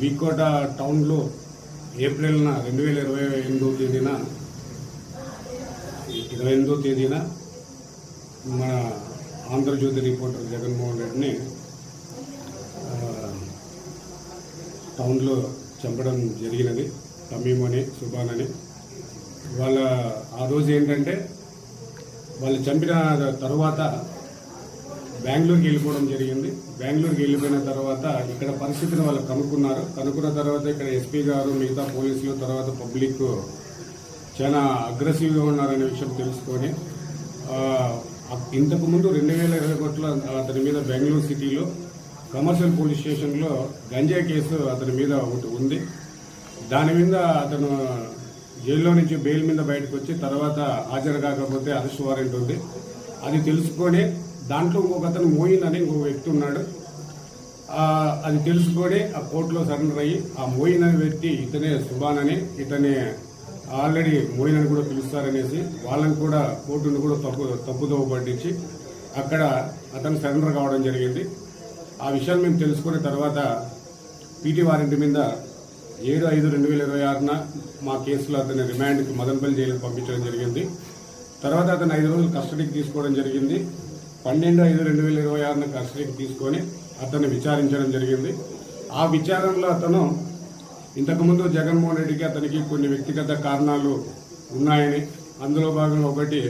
వికోట టౌన్లో ఏప్రిల్ 28వ తేదీన మన ఆంధ్రజ్యోతి రిపోర్టర్ జగన్మోహన్ రెడ్డిని టౌన్లో చంపడం జరిగినది. తమీమ్ అని సుబాన్ అని వాళ్ళ ఆ రోజు ఏంటంటే వాళ్ళు చంపిన తర్వాత బెంగళూరుకి వెళ్ళిపోవడం జరిగింది. బెంగళూరుకి వెళ్ళిపోయిన తర్వాత ఇక్కడ పరిస్థితిని వాళ్ళు కనుక్కున్న తర్వాత ఇక్కడ ఎస్పీ గారు మిగతా పోలీసులు తర్వాత పబ్లిక్ చాలా అగ్రెసివ్గా ఉన్నారనే విషయం తెలుసుకొని ఇంతకుముందు 2021లో అతని మీద బెంగళూరు సిటీలో కమర్షియల్ పోలీస్ స్టేషన్లో గంజాయి కేసు అతని మీద ఒకటి ఉంది. దాని మీద అతను జైల్లో నుంచి బెయిల్ మీద బయటకు వచ్చి తర్వాత హాజరు కాకపోతే అరెస్ట్ వారెంట్ ఉంది. అది తెలుసుకొని దాంట్లో ఇంకొక అతను మోయిన్ అని ఇంకొక వ్యక్తి ఉన్నాడు. అది తెలుసుకొని ఆ కోర్టులో సరెండర్ అయ్యి ఆ మోయిన్ అనే వ్యక్తి ఇతనే సుబాన్ అని ఇతని ఆల్రెడీ మోయిన్ అని కూడా పిలుస్తారనేసి వాళ్ళని కూడా కోర్టును కూడా తప్పుదోవ పట్టించి అక్కడ అతను సరెండర్ కావడం జరిగింది. ఆ విషయాలు మేము తెలుసుకున్న తర్వాత పీటీ వారెంట్ మీద 7/5/2026 మా కేసులో అతని రిమాండ్కి మదనపల్లి జైలుకు పంపించడం జరిగింది. తర్వాత అతను 5 రోజులు కస్టడీకి తీసుకోవడం జరిగింది. 12/5/2026 కస్టడీకి తీసుకొని అతన్ని విచారించడం జరిగింది. ఆ విచారణలో అతను ఇంతకుముందు జగన్మోహన్ రెడ్డికి అతనికి కొన్ని వ్యక్తిగత కారణాలు ఉన్నాయని, అందులో భాగంగా ఒకటి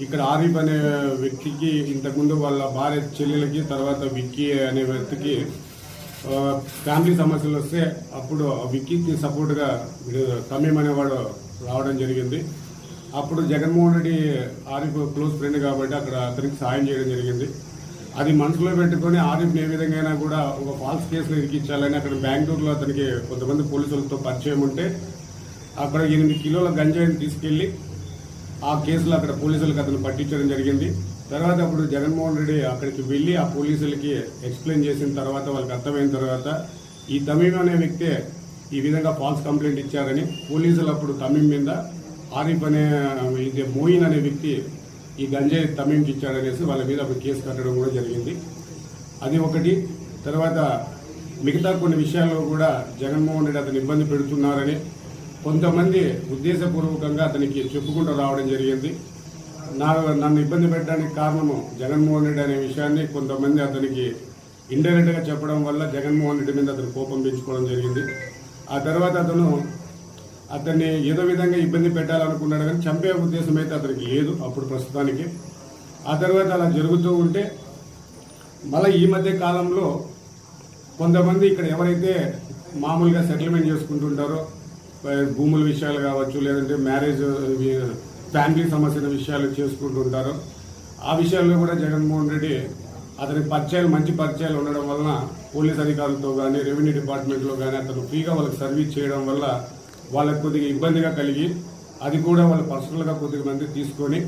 ఇక్కడ ఆరిఫ్ అనే వ్యక్తికి ఇంతకుముందు వాళ్ళ భార్య చెల్లెలకి తర్వాత విక్కీ అనే వ్యక్తికి ఫ్యామిలీ సమస్యలు వస్తే అప్పుడు విక్కీకి సపోర్ట్గా తమీమ్ అనేవాడు రావడం జరిగింది. అప్పుడు జగన్మోహన్ రెడ్డి ఆరిఫ్ క్లోజ్ ఫ్రెండ్ కాబట్టి అక్కడ అతనికి సాయం చేయడం జరిగింది. అది మనసులో పెట్టుకుని ఆరిఫ్ని ఏ విధంగా కూడా ఒక ఫాల్స్ కేసులో ఇరికించాలని అక్కడ బెంగళూరులో అతనికి కొంతమంది పోలీసులతో పరిచయం ఉంటే అక్కడ 8 కిలోల గంజాయిని తీసుకెళ్లి ఆ కేసులో అక్కడ పోలీసులకు అతను పట్టించడం జరిగింది. తర్వాత అప్పుడు జగన్మోహన్ రెడ్డి అక్కడికి వెళ్ళి ఆ పోలీసులకి ఎక్స్ప్లెయిన్ చేసిన తర్వాత వాళ్ళకి అర్థమైన తర్వాత ఈ తమీమ్ అనే వ్యక్తే ఈ విధంగా ఫాల్స్ కంప్లైంట్ ఇచ్చారని పోలీసులు అప్పుడు తమీమ్ మీద ఆరిఫ్ అనే ఇది మోయిన్ అనే వ్యక్తి ఈ గంజాయి తమీమ్కి ఇచ్చాడనేసి వాళ్ళ మీద అప్పుడు కేసు కట్టడం కూడా జరిగింది. అది ఒకటి. తర్వాత మిగతా కొన్ని విషయాల్లో కూడా జగన్మోహన్ రెడ్డి అతను ఇబ్బంది పెడుతున్నారని కొంతమంది ఉద్దేశపూర్వకంగా అతనికి చెప్పుకుంటూ రావడం జరిగింది. నన్ను ఇబ్బంది పెట్టడానికి కారణము జగన్మోహన్ రెడ్డి అనే విషయాన్ని కొంతమంది అతనికి ఇండైరెక్ట్గా చెప్పడం వల్ల జగన్మోహన్ రెడ్డి మీద అతను కోపం పెంచుకోవడం జరిగింది. ఆ తర్వాత అతన్ని ఏదో విధంగా ఇబ్బంది పెట్టాలనుకున్నాడు కానీ చంపే ఉద్దేశం అయితే అతనికి లేదు అప్పుడు ప్రస్తుతానికి. ఆ తర్వాత అలా జరుగుతూ ఉంటే మళ్ళీ ఈ మధ్య కాలంలో కొంతమంది ఇక్కడ ఎవరైతే మామూలుగా సెటిల్మెంట్ చేసుకుంటుంటారో భూముల విషయాలు కావచ్చు లేదంటే మ్యారేజ్ ఫ్యామిలీ సమస్యల విషయాలు చేసుకుంటుంటారో ఆ విషయాల్లో కూడా జగన్మోహన్ రెడ్డి అతనికి మంచి పరిచయాలు ఉండడం వలన పోలీస్ అధికారులతో కానీ రెవెన్యూ డిపార్ట్మెంట్లో కానీ అతను ఫ్రీగా వాళ్ళకి సర్వీస్ చేయడం వల్ల వాళ్ళకు కొద్దిగా ఇబ్బందిగా కలిగి అది కూడా వాళ్ళు పర్సనల్గా కొద్దిగా మంది తీసుకొని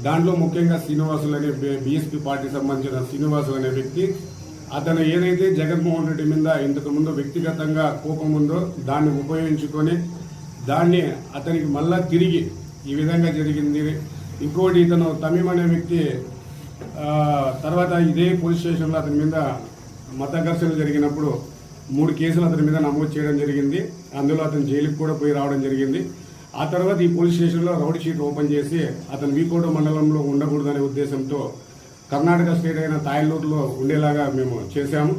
దాంట్లో ముఖ్యంగా శ్రీనివాసులు అనే బీఎస్పీ పార్టీకి సంబంధించిన శ్రీనివాసులు అనే వ్యక్తి అతను ఏదైతే జగన్మోహన్ రెడ్డి మీద ఇంతకుముందు వ్యక్తిగతంగా కోపం ఉందో దాన్ని ఉపయోగించుకొని దాన్ని అతనికి మళ్ళా తిరిగి ఈ విధంగా జరిగింది. ఇంకోటి ఇతను తమీమ్ అనే వ్యక్తి తర్వాత ఇదే పోలీస్ స్టేషన్లో అతని మీద మత ఘర్షణ జరిగినప్పుడు 3 కేసులు అతని మీద నమోదు చేయడం జరిగింది. అందులో అతను జైలుకి కూడా పోయి రావడం జరిగింది. ఆ తర్వాత ఈ పోలీస్ స్టేషన్లో రౌడీ షీట్ ఓపెన్ చేసి అతను వికోట మండలంలో ఉండకూడదనే ఉద్దేశంతో కర్ణాటక స్టేట్ అయిన తాయలూరులో ఉండేలాగా మేము చేశాము.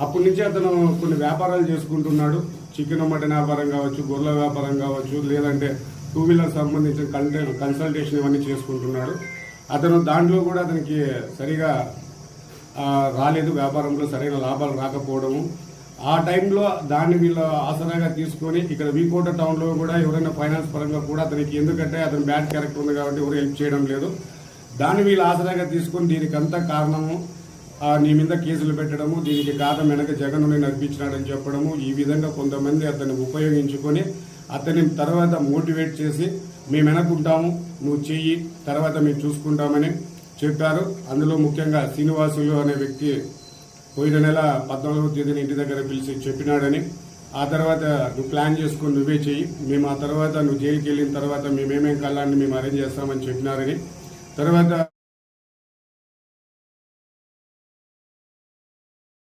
అప్పటి నుంచి అతను కొన్ని వ్యాపారాలు చేసుకుంటున్నాడు. చికెన్ మటన్ వ్యాపారం కావచ్చు, గొర్రెల వ్యాపారం కావచ్చు, లేదంటే 2 వీలర్ సంబంధించిన కన్సల్టేషన్ ఇవన్నీ చేసుకుంటున్నాడు. అతను దాంట్లో కూడా అతనికి సరిగా రాలేదు, వ్యాపారంలో సరైన లాభాలు రాకపోవడము. ఆ టైంలో దాన్ని వీళ్ళు ఆసరాగా తీసుకొని ఇక్కడ వికోట టౌన్లో కూడా ఎవరైనా ఫైనాన్స్ పరంగా కూడా అతనికి ఎందుకంటే అతను బ్యాడ్ క్యారెక్టర్ ఉంది కాబట్టి ఎవరు హెల్ప్ చేయడం లేదు. దాన్ని వీళ్ళు ఆసరాగా తీసుకొని దీనికంతా కారణము నీ మీద కేసులు పెట్టడము, దీనికి కారణం వెనక జగన్ను నడిపించినాడని చెప్పడము, ఈ విధంగా కొంతమంది అతన్ని ఉపయోగించుకొని అతని తర్వాత మోటివేట్ చేసి మేము వెనకుంటాము, నువ్వు చెయ్యి, తర్వాత మేము చూసుకుంటామని చెప్పారు. అందులో ముఖ్యంగా శ్రీనివాసులు అనే వ్యక్తి పోయిన నెల 14వ తేదీన ఇంటి దగ్గర పిలిచి చెప్పినాడని, ఆ తర్వాత నువ్వు ప్లాన్ చేసుకుని నువ్వే చెయ్యి, మేము ఆ తర్వాత నువ్వు జైలుకి వెళ్ళిన తర్వాత మేమేమేం కళ్ళాన్ని మేము అరేంజ్ చేస్తామని చెప్పినారని, తర్వాత